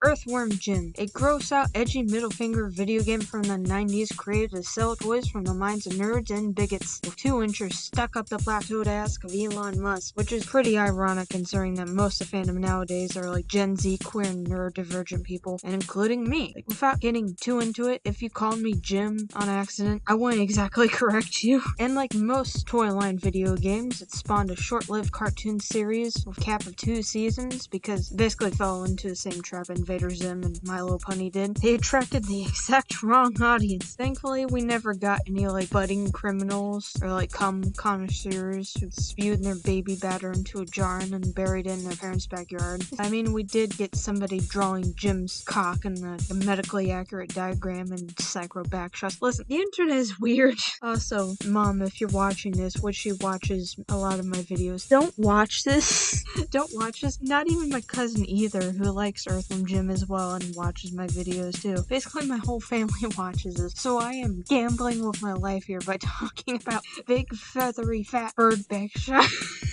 Earthworm Jim, a gross-out, edgy middle-finger video game from the 90s created to sell toys from the minds of nerds and bigots with 2 inchers stuck up the plateaued ass of Elon Musk, which is pretty ironic considering that most of fandom nowadays are like Gen Z, queer, neurodivergent people, and including me. Like, without getting too into it, if you called me Jim on accident, I wouldn't exactly correct you. And like most toy line video games, it spawned a short-lived cartoon series with a cap of 2 seasons because it basically fell into the same trap Invader Zim and My Little Pony did. They attracted the exact wrong audience. Thankfully, we never got any like budding criminals or like cum connoisseurs who spewed their baby batter into a jar and then buried it in their parents' backyard. I mean, we did get somebody drawing Jim's cock in a medically accurate diagram and psycho backshots. Listen, the internet is weird. Also, Mom, if you're watching this, which she watches a lot of my videos, don't watch this. Don't watch this. Not even my cousin either, who likes Earthworm Jim as well and watches my videos too. Basically, my whole family watches this, so I am gambling with my life here by talking about big, feathery, fat bird backshot.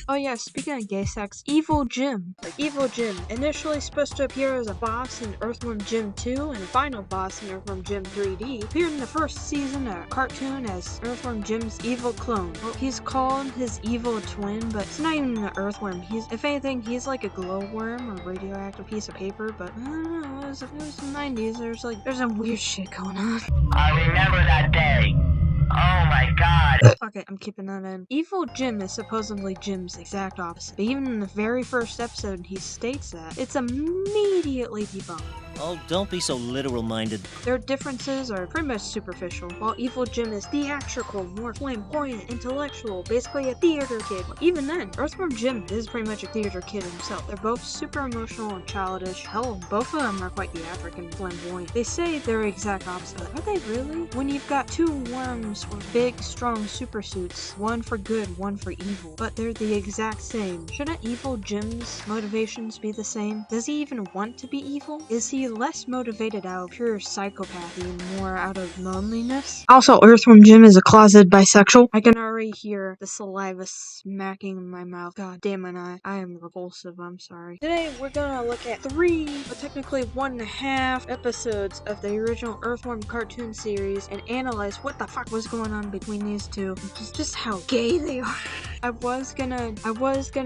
Oh yeah, speaking of gay sex, Evil Jim. Evil Jim, initially supposed to appear as a boss in Earthworm Jim 2 and a final boss in Earthworm Jim 3D, appeared in the first season of a cartoon as Earthworm Jim's evil clone. Well, he's called his evil twin, but it's not even an earthworm. If anything, he's like a glowworm or radioactive piece of paper, but I don't know, it was the 90s, there's some weird shit going on. I remember that day. Oh my god. Okay, I'm keeping that in. Evil Jim is supposedly Jim's exact opposite, but even in the very first episode he states that, it's immediately debunked. Oh, don't be so literal-minded. Their differences are pretty much superficial, while Evil Jim is theatrical, more flamboyant, intellectual, basically a theater kid. Even then, Earthworm Jim is pretty much a theater kid himself. They're both super emotional and childish. Hell, both of them are quite theatric and flamboyant. They say they're exact opposite. Are they really? When you've got 2 worms with big, strong super suits, one for good, one for evil, but they're the exact same. Shouldn't Evil Jim's motivations be the same? Does he even want to be evil? Is he less motivated out of pure psychopathy and more out of loneliness? Also, Earthworm Jim is a closeted bisexual. I can already hear the saliva smacking in my mouth. God damn it, I am repulsive, I'm sorry. Today, we're gonna look at 3, but technically 1.5 episodes of the original Earthworm cartoon series and analyze what the fuck was going on between these two, and just how gay they are. I was gonna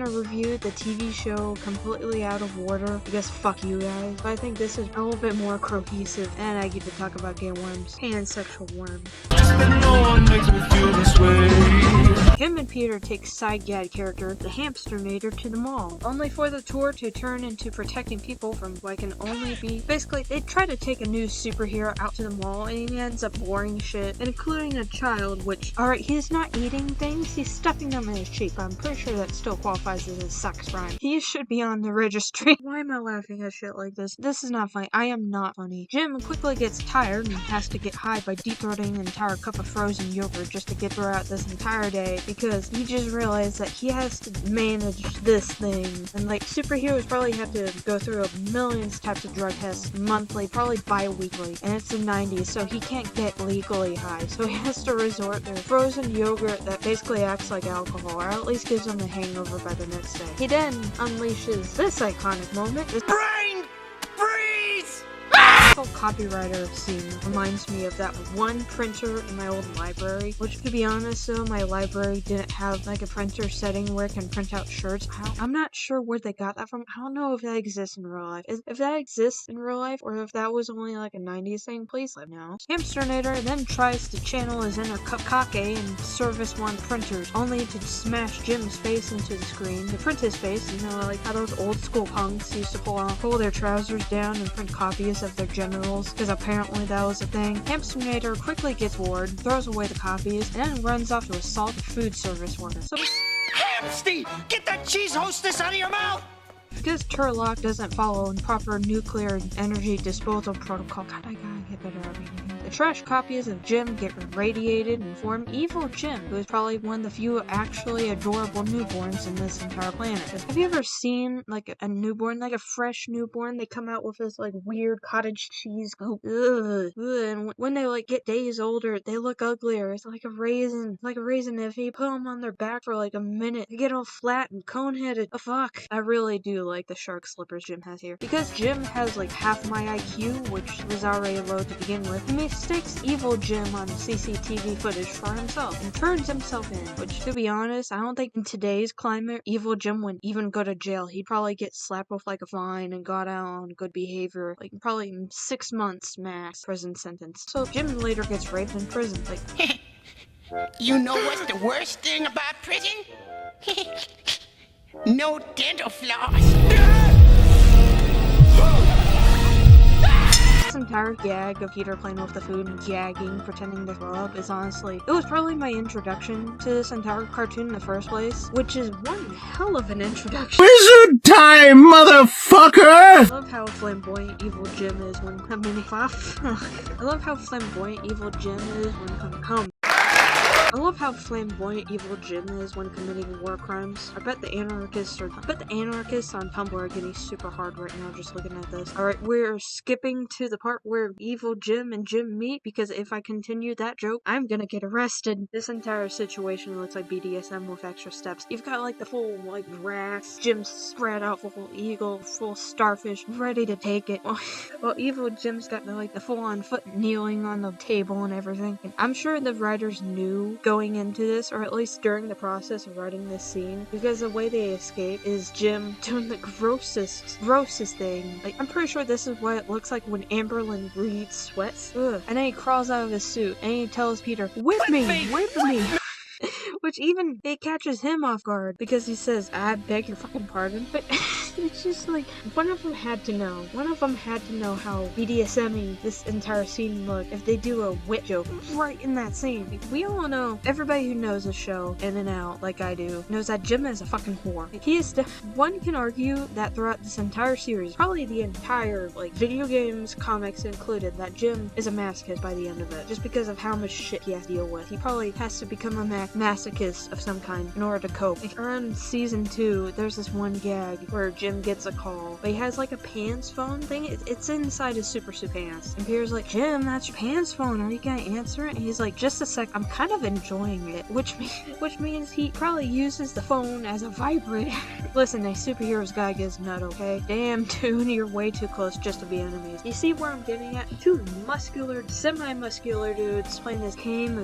review the TV show completely out of order because fuck you guys, but I think this is a little bit more cohesive and I get to talk about gay worms, pansexual worms. No one makes me feel this way. Jim and Peter take side gag character, the Hamsternator, to the mall, only for the tour to turn into protecting people from what can only be. Basically, they try to take a new superhero out to the mall and he ends up boring shit, including a child, which, alright, he's not eating things, he's stuffing them in his cheek, but I'm pretty sure that still qualifies as a sex crime. He should be on the registry. Why am I laughing at shit like this? This is not funny. I am not funny. Jim quickly gets tired and has to get high by deep-throating an entire cup of frozen yogurt just to get throughout this entire day because he just realized that he has to manage this thing. And like, superheroes probably have to go through millions types of drug tests monthly, probably bi-weekly, and it's the 90s, so he can't get legally high. So he has to resort to frozen yogurt that basically acts like alcohol, or at least gives him a hangover by the next day. He then unleashes this iconic moment. Brain freeze! Copywriter scene reminds me of that one printer in my old library, which, to be honest though, my library didn't have like a printer setting where it can print out shirts. I'm not sure where they got that from. I don't know if that exists in real life. If that exists in real life, or if that was only like a 90s thing, please let me know. Hamsternator then tries to channel his inner Kake and service one printers, only to smash Jim's face into the screen to print his face, you know, like how those old school punks used to pull their trousers down and print copies of their generals, because apparently that was a thing. Hamsternator quickly gets bored, throws away the copies, and then runs off to assault the food service worker. So, Hamsty! Get that cheese hostess out of your mouth! because Turlock doesn't follow proper nuclear energy disposal protocol. God, I gotta get better at reading. The trash copies of Jim get irradiated and form Evil Jim, who is probably one of the few actually adorable newborns in this entire planet. Have you ever seen like a newborn, like a fresh newborn? They come out with this like weird cottage cheese goop. Ugh. And when they like get days older, they look uglier. It's like a raisin. Like a raisin. If you put them on their back for like a minute, they get all flat and cone-headed. Oh fuck. I really do like the shark slippers Jim has here. Because Jim has like half my IQ, which was already low to begin with, he mistakes Evil Jim on CCTV footage for himself and turns himself in. Which, to be honest, I don't think in today's climate, Evil Jim wouldn't even go to jail. He'd probably get slapped with like a fine and got out on good behavior. Like probably 6 months max prison sentence. So Jim later gets raped in prison. Like, You know what's the worst thing about prison? No dental floss. this entire gag of Peter playing with the food and gagging, pretending to throw up is honestly, it was probably my introduction to this entire cartoon in the first place, which is one hell of an introduction. Wizard time, motherfucker! I love how flamboyant Evil Jim is when I love how flamboyant Evil Jim is when I love how flamboyant Evil Jim is when committing war crimes. I bet the anarchists on Tumblr are getting super hard right now just looking at this. Alright, we're skipping to the part where Evil Jim and Jim meet, because if I continue that joke, I'm gonna get arrested. This entire situation looks like BDSM with extra steps. You've got like the full like racks, Jim spread out, full eagle, full starfish, ready to take it. Well, Evil Jim's got the full-on foot kneeling on the table and everything. And I'm sure the writers knew going into this, or at least during the process of writing this scene, because the way they escape is Jim doing the grossest thing. Like, I'm pretty sure this is what it looks like when Amberlin Reed sweats. Ugh. And then he crawls out of his suit and he tells Peter, "Whip me! Whip me!" Which even, it catches him off guard, because he says, "I beg your fucking pardon." But it's just like, one of them had to know. One of them had to know how BDSM-y this entire scene looked if they do a whip joke right in that scene. Like, we all know, everybody who knows the show in and out, like I do, knows that Jim is a fucking whore. Like, he is one can argue that throughout this entire series, probably the entire, like, video games, comics included, that Jim is a masochist by the end of it, just because of how much shit he has to deal with. He probably has to become a masochist of some kind in order to cope. Like, around season 2, there's this one gag where Jim gets a call, but he has like a pants phone thing. It's inside his super suit pants, and Peter's like, "Jim, that's your pants phone, are you gonna answer it?" And he's like, "Just a sec, I'm kind of enjoying it," which means he probably uses the phone as a vibrator. Listen, a superhero's guy gets nut, okay? Damn, dude, you're way too close just to be enemies. You see where I'm getting at? Two muscular, semi-muscular dudes playing this game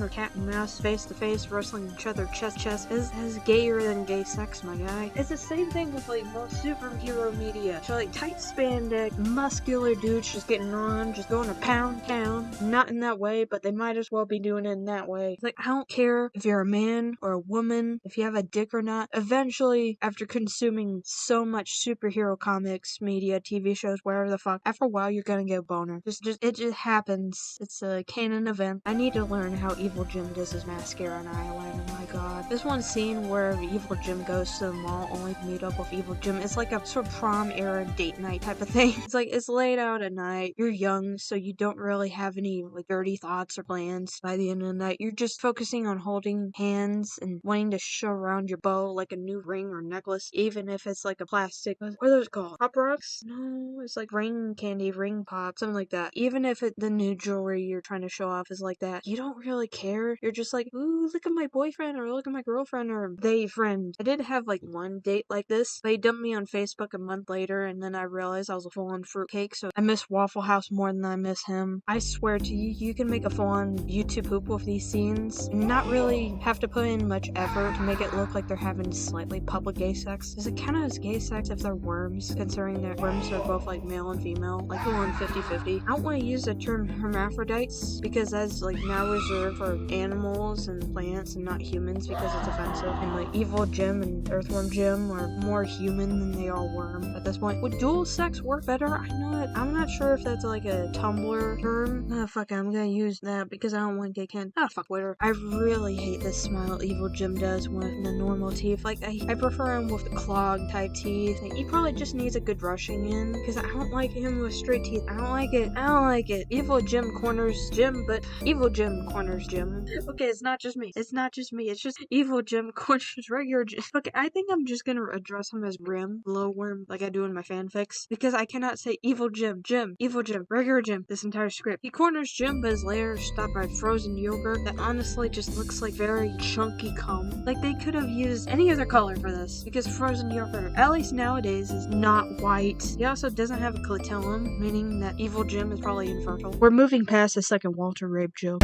or cat and mouse, face to face, wrestling each other chest to chest is gayer than gay sex, my guy. It's the same thing with like most superhero media. So like tight spandex, muscular dudes just getting on, just going to pound town. Not in that way, but they might as well be doing it in that way. It's like, I don't care if you're a man or a woman, if you have a dick or not. Eventually, after consuming so much superhero comics, media, TV shows, whatever the fuck, after a while you're gonna get a boner. It just happens. It's a canon event. I need to learn how Evil Jim does his mascara and eyeliner. My god. This one scene where Evil Jim goes to the mall only to meet up with Evil Jim. It's like a sort of prom era date night type of thing. It's like, it's late out at night. You're young, so you don't really have any like dirty thoughts or plans by the end of the night. You're just focusing on holding hands and wanting to show around your bow like a new ring or necklace, even if it's like a plastic. What are those called? Pop rocks? No, it's like ring candy, ring pop, something like that. Even if the new jewelry you're trying to show off is like that, you don't really care. You're just like, ooh, look at my boyfriend, or look at my girlfriend, or they friend. I did have like one date like this. They dumped me on Facebook a month later, and then I realized I was a full-on fruitcake, so I miss Waffle House more than I miss him. I swear to you, you can make a full-on YouTube poop with these scenes and not really have to put in much effort to make it look like they're having slightly public gay sex. Does it count as gay sex if they're worms, considering that worms are both like male and female, like full-on 50-50? I don't want to use the term hermaphrodites because that's like now reserved for animals and plants and not humans because it's offensive, and like Evil Jim and Earthworm Jim are more human human than they are worm at this point. Would dual sex work better? I'm not sure if that's like a Tumblr term. Oh, fuck it, I'm gonna use that because I don't want to get canned. Ah, fuck Twitter. I really hate this smile Evil Jim does with the normal teeth. Like, I prefer him with the clog type teeth. Like, he probably just needs a good brushing in because I don't like him with straight teeth. I don't like it. Evil Jim corners Jim, but Evil Jim corners Jim. Okay, it's not just me. It's just Evil Jim corners regular Jim. Okay, I think I'm just gonna address him as Grim, Glowworm, like I do in my fanfics, because I cannot say Evil Jim, Evil Jim, regular Jim, this entire script. He corners Jim, but his lair is stopped by frozen yogurt that honestly just looks like very chunky cum. Like, they could have used any other color for this, because frozen yogurt, at least nowadays, is not white. He also doesn't have a clitellum, meaning that Evil Jim is probably infertile. We're moving past the second Walter rape joke.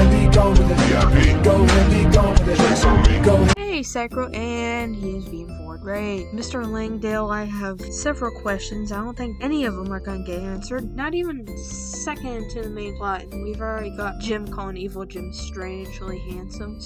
Hey, Sacro, and he is being forward. Great. Mr. Langdale, I have several questions. I don't think any of them are gonna get answered. Not even second to the main plot, and we've already got Jim calling Evil Jim strangely handsome.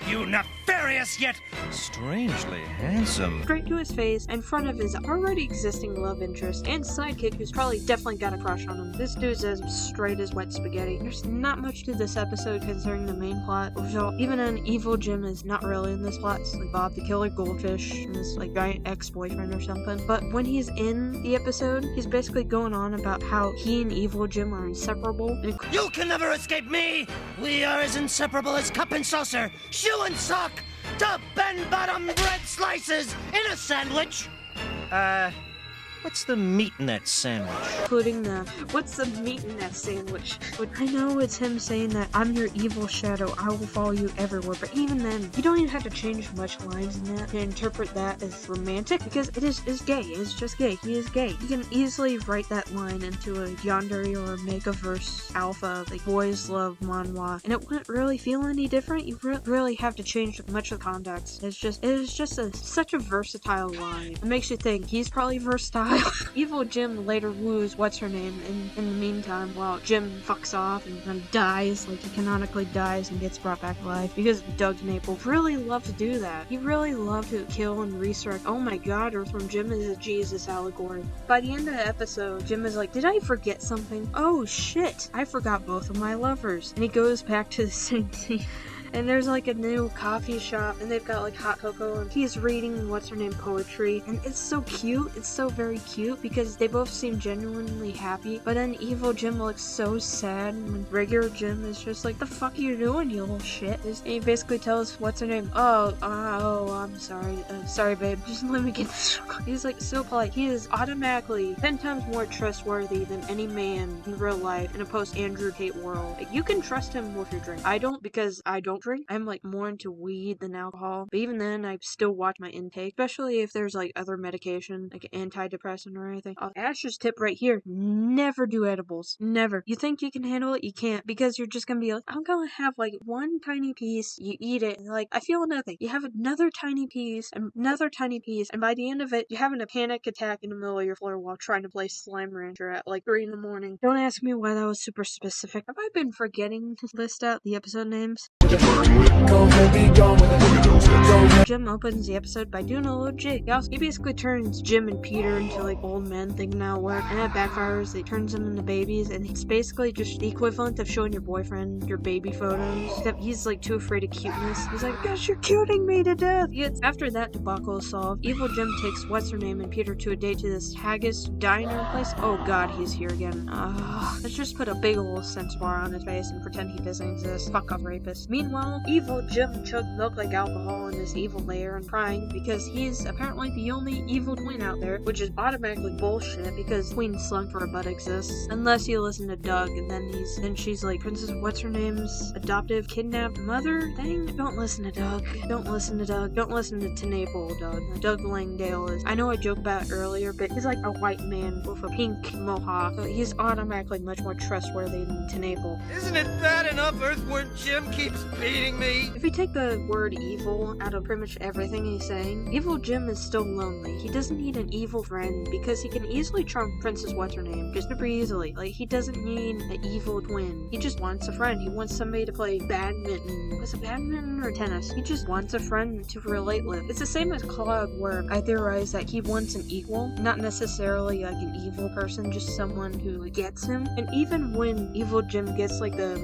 You nefarious yet strangely handsome. Straight to his face, in front of his already existing love interest and sidekick, who's probably definitely got a crush on him. This dude's as straight as wet spaghetti. There's not much to this episode considering the main plot. So even an Evil Jim is not really in this plot. It's like Bob the Killer Goldfish and his like giant ex-boyfriend or something. But when he's in the episode, he's basically going on about how he and Evil Jim are inseparable. And You can never escape me! We are as inseparable as cup and saucer, shoe and sock, top and bottom bread slices in a sandwich! What's the meat in that sandwich? including what's the meat in that sandwich? But I know it's him saying that I'm your evil shadow, I will follow you everywhere, but even then, you don't even have to change much lines in that to interpret that as romantic, because it's gay, it's just gay, he is gay. You can easily write that line into a Yandere or Megaverse alpha, like boys love manhwa, and it wouldn't really feel any different. You really have to change much of the context. It is just such a versatile line. It makes you think he's probably versatile. Evil Jim later woos what's-her-name in the meantime while Jim fucks off and then dies, like he canonically dies and gets brought back to life, because Doug Tennapel really loved to do that. He really loved to kill and resurrect. Oh my god, Earthworm Jim is a Jesus allegory. By the end of the episode, Jim is like, did I forget something? Oh shit, I forgot both of my lovers. And he goes back to the same scene. And there's like a new coffee shop and they've got like hot cocoa and he's reading what's-her-name poetry, and it's so cute, it's so very cute because they both seem genuinely happy, but then Evil Jim looks so sad when regular Jim is just like, the fuck are you doing, you little shit? And he basically tells what's-her-name, I'm sorry babe, just let me get this. He's like so polite. He is automatically 10 times more trustworthy than any man in real life in a post-Andrew Tate world. Like, you can trust him with your drink. I don't, because I don't drink. I'm like more into weed than alcohol, but even then I still watch my intake, especially if there's like other medication like antidepressant or anything. Ash's tip right here: never do edibles. Never. You think you can handle it, you can't, because you're just gonna be like, I'm gonna have like one tiny piece, you eat it, and like I feel nothing. You have another tiny piece and another tiny piece, and by the end of it you're having a panic attack in the middle of your floor while trying to play Slime Rancher at like 3 a.m. Don't ask me why that was super specific. Have I been forgetting to list out the episode names? Jim opens the episode by doing a little jig. He basically turns Jim and Peter into like old men thinking that'll work, and it backfires. It turns them into babies, and it's basically just the equivalent of showing your boyfriend your baby photos, except he's like too afraid of cuteness. He's like, gosh, you're cuting me to death. After that debacle is solved, Evil Jim takes what's-her-name and Peter to a date to this haggis diner place. Oh god, he's here again. Let's just put a big old sense bar on his face and pretend he doesn't exist. Fuck off, rapist. Meanwhile, Evil Jim chugged milk like alcohol in this evil lair and crying because he's apparently the only evil twin out there, which is automatically bullshit because Queen Slug for a butt exists. Unless you listen to Doug, and then she's like, Princess what's-her-name's adoptive kidnapped mother thing? Don't listen to Doug. Don't listen to Doug. Don't listen to Tennapel, Doug. Doug Langdale is, I know I joked about it earlier, but he's like a white man with a pink mohawk, so he's automatically much more trustworthy than Tennapel. Isn't it bad enough Earthworm Jim keeps feeding me? If you take the word evil out of pretty much everything he's saying, Evil Jim is still lonely. He doesn't need an evil friend because he can easily charm Princess What's-Her-Name just super easily. Like, he doesn't need an evil twin. He just wants a friend. He wants somebody to play badminton. Was it badminton or tennis? He just wants a friend to relate with. It's the same as Cloud, where I theorize that he wants an equal, not necessarily like an evil person, just someone who gets him. And even when Evil Jim gets like the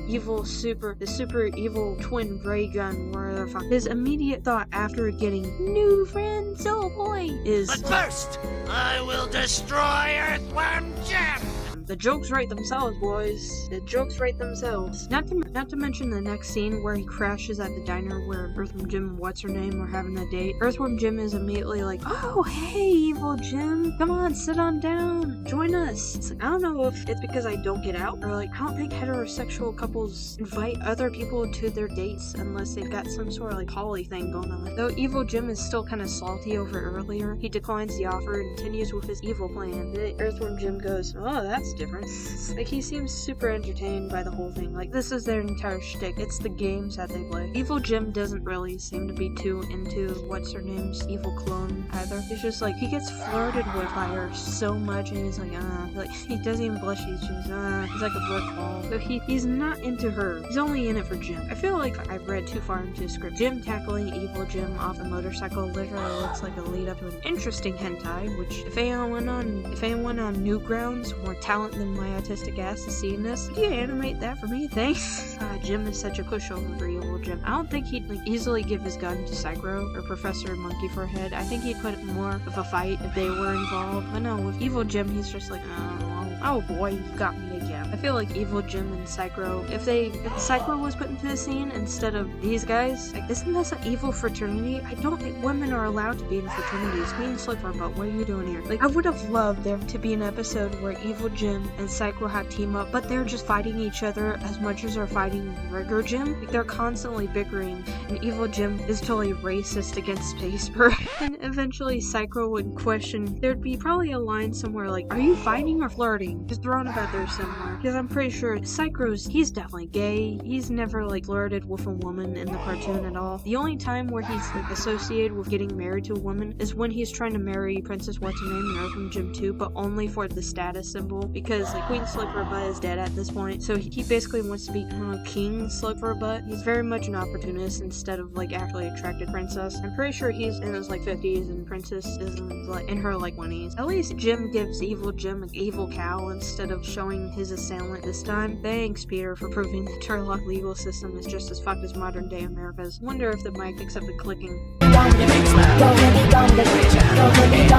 super evil twin ray gun, where the fuck, his immediate thought after getting new friends, oh boy, is But first, I will destroy Earthworm Jim! the jokes write themselves, boys. The jokes write themselves. Not to mention the next scene where he crashes at the diner where Earthworm Jim and What's-Her-Name are having a date. Earthworm Jim is immediately like, oh, hey, Evil Jim. Come on, sit on down. Join us. It's like, I don't know if it's because I don't get out, or like, I don't think heterosexual couples invite other people to their dates unless they've got some sort of like poly thing going on. Though Evil Jim is still kind of salty over earlier, he declines the offer and continues with his evil plan. Then Earthworm Jim goes, oh, that's different. Like, he seems super entertained by the whole thing. Like, this is their entire shtick. It's the games that they play. Evil Jim doesn't really seem to be too into What's-Her-Name's evil clone either. He's just like, he gets flirted with by her so much, and he's like, he doesn't even blush. He's just, he's like a brick wall. So he's not into her. He's only in it for Jim. I feel like I've read too far into the script. Jim tackling Evil Jim off the motorcycle literally looks like a lead up to an interesting hentai, which if anyone on Newgrounds more talent than my autistic ass is seeing this, could you animate that for me? Thanks. Jim is such a pushover for Evil Jim. I don't think he'd like easily give his gun to Psychro or Professor Monkey for a head. I think he'd put more of a fight if they were involved. But no, with Evil Jim, he's just like, oh boy, you got me again. I feel like Evil Jim and Psychro, if Psychro was put into the scene instead of these guys, like, isn't this an evil fraternity? I don't think women are allowed to be in fraternities. Queen Slipper, but what are you doing here? Like, I would have loved there to be an episode where Evil Jim and Psychro have team up, but they're just fighting each other as much as they're fighting Rigger Jim. Like, they're constantly bickering, and Evil Jim is totally racist against Spaceper. And eventually Psychro would question, there'd be probably a line somewhere like, are you fighting or flirting? Just throwing about there somewhere. Because I'm pretty sure he's definitely gay. He's never like flirted with a woman in the cartoon at all. The only time where he's like associated with getting married to a woman is when he's trying to marry Princess What's-Her-Name in Earthworm Jim 2, but only for the status symbol, because like Queen Slipperbutt is dead at this point, so he basically wants to be King Slipperbutt. He's very much an opportunist instead of like actually attracted princess. I'm pretty sure he's in his like 50s and Princess is in her like 20s. At least Jim gives Evil Jim an evil cow instead of showing his assailant this time. Thanks, Peter, for proving the Turlock legal system is just as fucked as modern day America's. Wonder if the mic picks up the clicking. Like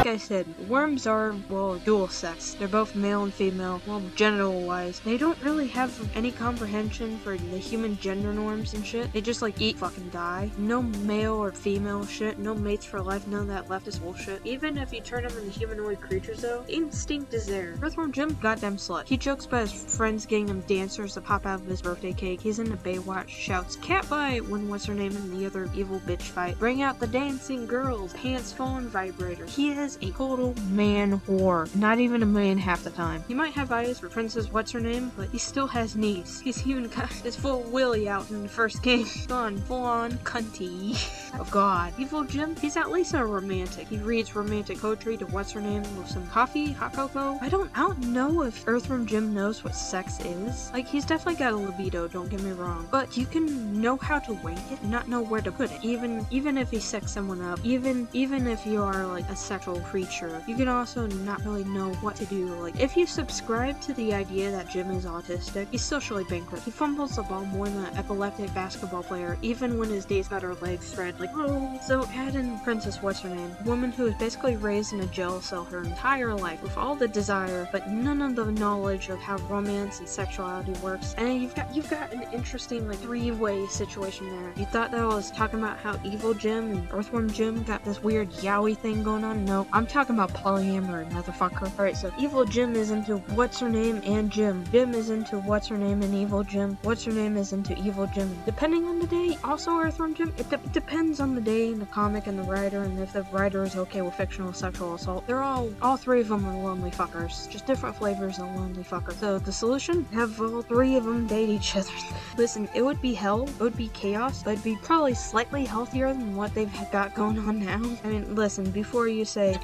I said, worms are, well, dual sex. They're both male and female, well, genital-wise. They don't really have any comprehension for the human gender norms and shit. They just, like, eat, fucking die. No male or female shit. No mates for life. None of that leftist bullshit. Even if you turn them into humanoid creatures, though, the instinct is there. Earthworm Jim, goddamn slut. He jokes about his friends getting him dancers to pop out of his birthday cake. He's in the Baywatch, shouts, cat fight, when What's-Her-Name and the other evil bitch fight. Bring out the dancing girls, pants phone vibrator. He is a total man whore. Not even a man half the time. He might have eyes for Princess What's-Her-Name, but he still has knees. He's even got his full willy out in the first game. Gone full on cunty. Oh god. Evil Jim, he's at least a romantic. He reads romantic poetry to What's-Her-Name with some coffee, hot cocoa. I don't know if Earthworm Jim knows what sex is. Like, he's definitely got a libido, don't get me wrong. But you can know how to wank it and not know where to put it. Even if he sex someone up, even if you are like a sexual creature, you can also not really know what to do. Like, if you subscribe to the idea that Jim is autistic, he's socially bankrupt. He fumbles the ball more than an epileptic basketball player, even when his days got her legs spread. Like, oh. So add in Princess What's-Her-Name, a woman who was basically raised in a jail cell her entire life with all the desire, but none of the knowledge of how romance and sexuality works. And you've got an interesting like three-way situation there. You thought that I was talking about how Evil Jim Earthworm Jim got this weird yaoi thing going on? No, I'm talking about polyamory, motherfucker. Alright, so Evil Jim is into what's-her-name and Jim. Jim is into what's-her-name and Evil Jim. What's-her-name is into Evil Jim. Depending on the day, also Earthworm Jim, it depends on the day and the comic and the writer, and if the writer is okay with fictional sexual assault. They're all three of them are lonely fuckers. Just different flavors of lonely fucker. So the solution? Have all three of them date each other. Listen, it would be hell, it would be chaos, but it'd be probably slightly healthier than what they've got going on now. I mean, listen, before you say,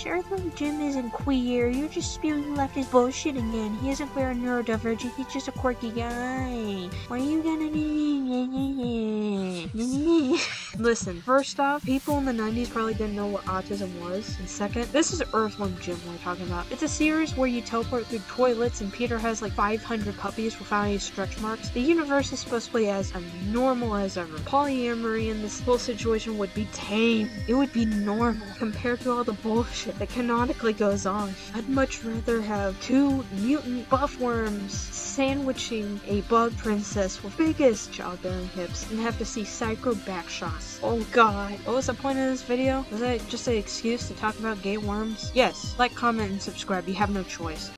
Earthworm Jim isn't queer, you're just spewing leftist bullshit again. He isn't queer or neurodivergent, he's just a quirky guy. Why are you gonna Listen, first off, people in the 90s probably didn't know what autism was. And second, this is Earthworm Jim we're talking about. It's a series where you teleport through toilets and Peter has like 500 puppies without any stretch marks. The universe is supposed to be as normal as ever. Polyamory in this whole situation would be tame. It would be normal compared to all the bullshit that canonically goes on. I'd much rather have two mutant buffworms sandwiching a bug princess with biggest childbearing hips and have to see psycho back shots. Oh god. What was the point of this video? Was that just an excuse to talk about gay worms? Yes. Like, comment, and subscribe. You have no choice.